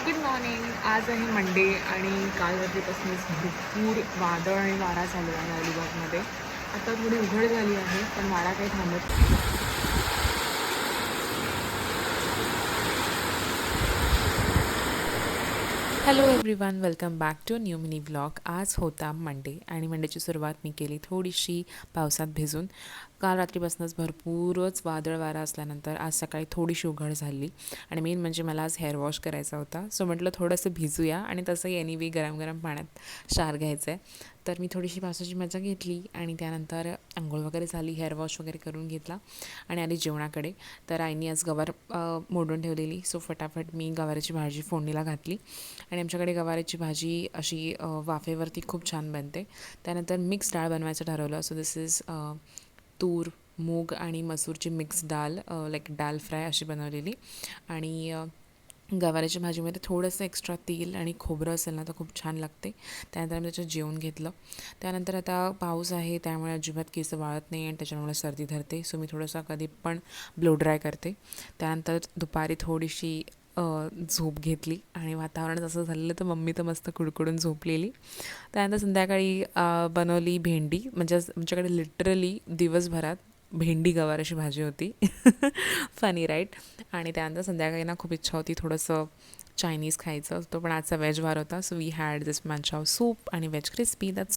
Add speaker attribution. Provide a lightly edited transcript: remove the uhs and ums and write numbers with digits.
Speaker 1: Good morning. आज आहे Monday आणि काल रात्रीपासूनच भरपूर वादळ आणि वारा चालू आहे अलिबागमध्ये. आता थोडी उघड झाली आहे पण वारा काही थांबत.
Speaker 2: Hello everyone, welcome back to new mini vlog. आज होता मंडे आणि मंडेची सुरुवात मी केली थोडीशी पावसात भिजून. काल रात्रीपासूनच भरपूरच वादळ वारा असल्यानंतर आज सकाळी थोडीशी उघड झाली आणि मेन म्हणजे मला आज हेअर वॉश करायचा होता. सो म्हटलं थोडंसं भिजूया आणि तसंही एनिवे गरम गरम पाण्यात शार घ्यायचं आहे. तर मी थोडीशी पावसाची मजा घेतली आणि त्यानंतर अंघोळ वगैरे झाली, हेअर वॉश वगैरे करून घेतला आणि आली जेवणाकडे. तर आईने आज गवार मोडून ठेवलेली, सो फटाफट मी गवाराची भाजी फोडणीला घातली आणि आमच्याकडे गवाराची भाजी अशी वाफेवरती खूप छान बनते. त्यानंतर मिक्स डाळ बनवायचं ठरवलं. सो दिस इज तूर, मूग आणि मसूरची मिक्स डाळ, लाईक डाल फ्राय अशी बनवलेली. आणि गवाराच्या भाजीमध्ये थोडंसं एक्स्ट्रा तेल आणि खोबरं असेल ना तर खूप छान लागते. त्यानंतर मी त्याच्यात जेवण घेतलं. त्यानंतर आता पाऊस आहे त्यामुळे अजिबात केस वाळत नाही आणि त्याच्यामुळे सर्दी धरते. सो मी थोडंसं कधी पण ब्लो ड्राय करते. त्यानंतर दुपारी थोडीशी झोप घेतली आणि वातावरण असं झालेलं तर मम्मी तर मस्त कुडकुडून झोपलेली. त्यानंतर संध्याकाळी बनवली भेंडी. म्हणजे आमच्याकडे लिटरली दिवसभरात भेंडी गवार अशी भाजी होती. Funny right. आणि त्यानंतर संध्याकाळी ना खूप इच्छा होती थोडंसं चायनीज खायचं. तो पण आजचा व्हेज वार होता. So we had this manchow soup आणि व्हेज क्रिस्पी. दॅट्स